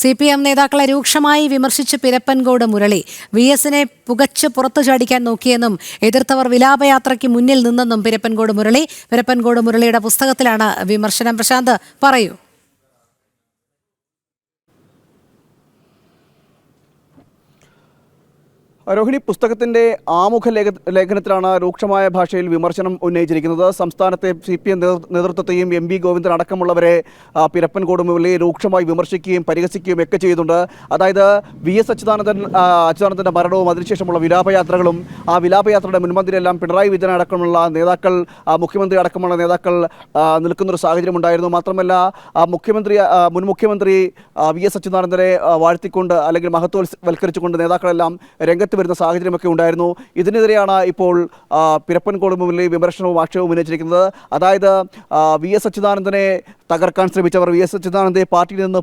CPM നേതാക്കളെ രൂക്ഷമായി വിമർശിച്ച് പിരപ്പൻകോട് മുരളി. VS-നെ പുകച്ച് പുറത്തു ചാടിക്കാൻ നോക്കിയെന്നും എതിർത്തവർ വിലാപയാത്രയ്ക്ക് മുന്നിൽ നിന്നെന്നും പിരപ്പൻകോട് മുരളി. പിരപ്പൻകോട് മുരളിയുടെ പുസ്തകത്തിലാണ് വിമർശനം. പ്രശാന്ത്, പറയൂ. രോഹിണി, പുസ്തകത്തിന്റെ ആമുഖ ലേഖനത്തിലാണ് രൂക്ഷമായ ഭാഷയിൽ വിമർശനം ഉന്നയിച്ചിരിക്കുന്നത്. സംസ്ഥാനത്തെ CPM നേതൃത്വത്തെയും MV ഗോവിന്ദൻ അടക്കമുള്ളവരെ പിരപ്പൻകോട് മുരളി രൂക്ഷമായി വിമർശിക്കുകയും പരിഹസിക്കുകയും ഒക്കെ ചെയ്യുന്നുണ്ട്. അതായത് VS അച്യുതാനന്ദന്റെ മരണവും അതിനുശേഷമുള്ള വിലാപയാത്രകളും, ആ വിലാപയാത്രയുടെ മുൻപന്തിയിലെല്ലാം പിണറായി വിജയൻ അടക്കമുള്ള നേതാക്കൾ, മുഖ്യമന്ത്രി അടക്കമുള്ള നേതാക്കൾ നിൽക്കുന്നൊരു സാഹചര്യം ഉണ്ടായിരുന്നു. മാത്രമല്ല മുൻ മുഖ്യമന്ത്രി VS അച്യുതാനന്ദനെ വാഴ്ത്തിക്കൊണ്ട് അല്ലെങ്കിൽ മഹത്വവൽക്കരിച്ചുകൊണ്ട് നേതാക്കളെല്ലാം രംഗത്ത് വരുന്ന സാഹചര്യമൊക്കെ ഉണ്ടായിരുന്നു. ഇതിനെതിരെയാണ് ഇപ്പോൾ പിരപ്പൻകോട് മുരളി വിമർശനവും ആക്ഷേപവും ഉന്നയിച്ചിരിക്കുന്നത്. അതായത് VS അച്യുതാനന്ദനെ തകർക്കാൻ ശ്രമിച്ചവർ, VS അച്യുതാനന്ദനെ പാർട്ടിയിൽ നിന്ന്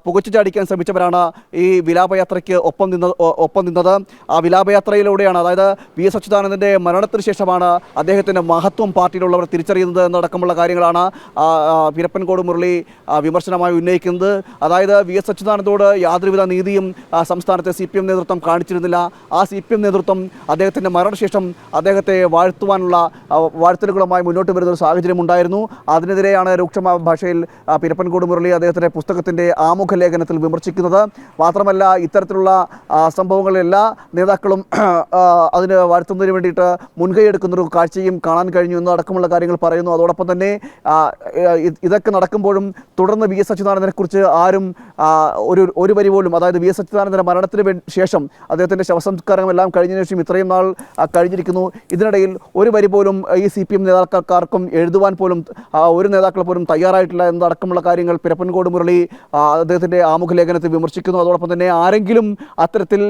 പുകച്ചു ചാടിക്കാൻ ശ്രമിച്ചവരാണ് ഈ വിലാപയാത്രയ്ക്ക് ഒപ്പം നിന്നത്. ആ വിലാപയാത്രയിലൂടെയാണ്, അതായത് VS അച്യുതാനന്ദൻ്റെ മരണത്തിന് ശേഷമാണ് അദ്ദേഹത്തിൻ്റെ മഹത്വം പാർട്ടിയിലുള്ളവർ തിരിച്ചറിയുന്നത് എന്നടക്കമുള്ള കാര്യങ്ങളാണ് പിരപ്പൻകോട് മുരളി വിമർശനമായി ഉന്നയിക്കുന്നത്. അതായത് VS അച്യുതാനന്ദനോട് യാതൊരുവിധ നീതിയും സംസ്ഥാനത്തെ CPM നേതൃത്വം കാണിച്ചിരുന്നില്ല. ആ CPM നേതൃത്വം അദ്ദേഹത്തിൻ്റെ മരണശേഷം അദ്ദേഹത്തെ വാഴ്ത്തുവാനുള്ള വാഴ്ത്തലുകളുമായി മുന്നോട്ട് വരുന്ന ഒരു സാഹചര്യം ഉണ്ടായിരുന്നു. അതിനെതിരെയാണ് രൂക്ഷമായ ഭാഷയിൽ പിരപ്പൻകോട് മുരളി അദ്ദേഹത്തിൻ്റെ പുസ്തകത്തിൻ്റെ ആമുഖ ലേഖനത്തിൽ വിമർശിക്കുന്നത്. മാത്രമല്ല, ഇത്തരത്തിലുള്ള സംഭവങ്ങളിൽ എല്ലാ നേതാക്കളും അതിന് വാഴ്ത്തുന്നതിന് വേണ്ടിയിട്ട് മുൻകൈയെടുക്കുന്നൊരു കാഴ്ചയും കാണാൻ കഴിഞ്ഞു എന്നടക്കമുള്ള കാര്യങ്ങൾ പറയുന്നു. അതോടൊപ്പം തന്നെ ഇതൊക്കെ നടക്കുമ്പോഴും തുടർന്ന് VS അച്യുതാനന്ദനെക്കുറിച്ച് ആരും ഒരു വരി പോലും, അതായത് VS അച്യുതാനന്ദൻ്റെ മരണത്തിന് ശേഷം അദ്ദേഹത്തിൻ്റെ ശവസംസ്കാരമെല്ലാം കഴിഞ്ഞതിന് ശേഷം ഇത്രയും നാൾ കഴിഞ്ഞിരിക്കുന്നു. ഇതിനിടയിൽ ഒരു വരി പോലും ഈ CPM നേതാക്കൾക്കാർക്കും എഴുതുവാൻ പോലും ഒരു നേതാക്കൾ പോലും തയ്യാറായിട്ടില്ല എന്നതടക്കമുള്ള കാര്യങ്ങൾ പിരപ്പൻകോട് മുരളി അദ്ദേഹത്തിൻ്റെ ആമുഖ ലേഖനത്തിൽ വിമർശിക്കുന്നു. അതോടൊപ്പം തന്നെ ആരെങ്കിലും അത്തരത്തിൽ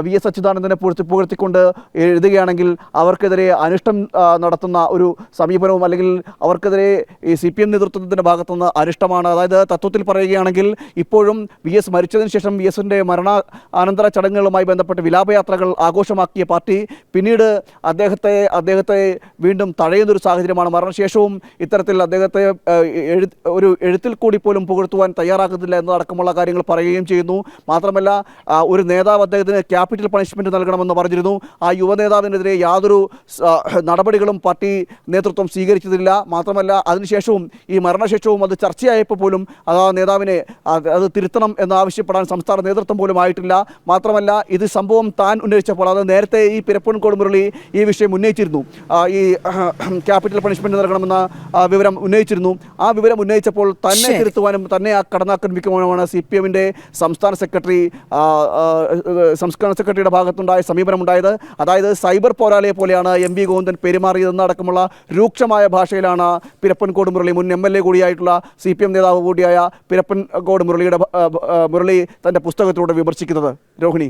VS അച്യുതാനന്ദനെ പുകഴ്ത്തിക്കൊണ്ട് എഴുതുകയാണെങ്കിൽ അവർക്കെതിരെ അനിഷ്ടം നടത്തുന്ന ഒരു സമീപനവും, അല്ലെങ്കിൽ അവർക്കെതിരെ ഈ CPM നേതൃത്വത്തിൻ്റെ ഭാഗത്തുനിന്ന് അനിഷ്ടമാണ്. അതായത് തത്വത്തിൽ പറയുകയാണെങ്കിൽ ഇപ്പോഴും VS മരിച്ചതിന് ശേഷം VS-ന്റെ മരണാനന്തര ചടങ്ങുകളുമായി ബന്ധപ്പെട്ട് വിലാപയാത്രകൾ ആഘോഷമാക്കിയ പാർട്ടി പിന്നീട് അദ്ദേഹത്തെ വീണ്ടും തഴയുന്നൊരു സാഹചര്യമാണ്. മരണശേഷവും ഇത്തരത്തിൽ അദ്ദേഹത്തെ ഒരു എഴുത്തിൽ കൂടി പോലും പുകഴ്ത്തുവാൻ തയ്യാറാക്കുന്നില്ല എന്നതടക്കമുള്ള കാര്യങ്ങൾ പറയുകയും ചെയ്യുന്നു. മാത്രമല്ല, ഒരു നേതാവ് അദ്ദേഹത്തിന് ക്യാപിറ്റൽ പണിഷ്മെൻറ്റ് നൽകണമെന്ന് പറഞ്ഞിരുന്നു. ആ യുവനേതാവിനെതിരെ യാതൊരു നടപടികളും പാർട്ടി നേതൃത്വം സ്വീകരിച്ചതില്ല. മാത്രമല്ല, അതിനുശേഷവും ഈ മരണശേഷവും അത് ചർച്ചയായപ്പോൾ പോലും ആ നേതാവിനെ അത് തിരുത്തണം എന്നാവശ്യപ്പെടാൻ സംസ്ഥാന നേതൃത്വം പോലും ആയിട്ടില്ല. മാത്രമല്ല, ഇത് സംഭവം താൻ ഉന്നയിച്ചപ്പോൾ, അത് നേരത്തെ ഈ പിരപ്പൻകോട് മുരളി ഈ വിഷയം ഉന്നയിച്ചിരുന്നു. ഈ ക്യാപിറ്റൽ പണിഷ്മെൻറ്റ് നൽകണമെന്ന വിവരം ഉന്നയിച്ചിരുന്നു. ആ വിവരം ഉന്നയിച്ചപ്പോൾ തന്നെ തിരുത്തുവാനും തന്നെ കടന്നാക്രമിക്കുവാനുമാണ് CPM-ന്റെ സംസ്ഥാന സെക്രട്ടറിയുടെ ഭാഗത്തുണ്ടായ സമീപനമുണ്ടായത്. അതായത് സൈബർ പോരാളിയെ പോലെയാണ് MV ഗോവിന്ദൻ പെരുമാറിയതെന്നടക്കമുള്ള രൂക്ഷമായ ഭാഷയിലാണ് പിരപ്പൻകോട് മുരളി, മുൻ MLA കൂടിയായിട്ടുള്ള CPM നേതാവ് കൂടിയായ പിരപ്പൻകോട് മുരളി തൻ്റെ പുസ്തകത്തിലൂടെ വിമർശിക്കുന്നത്. രോഹിണി.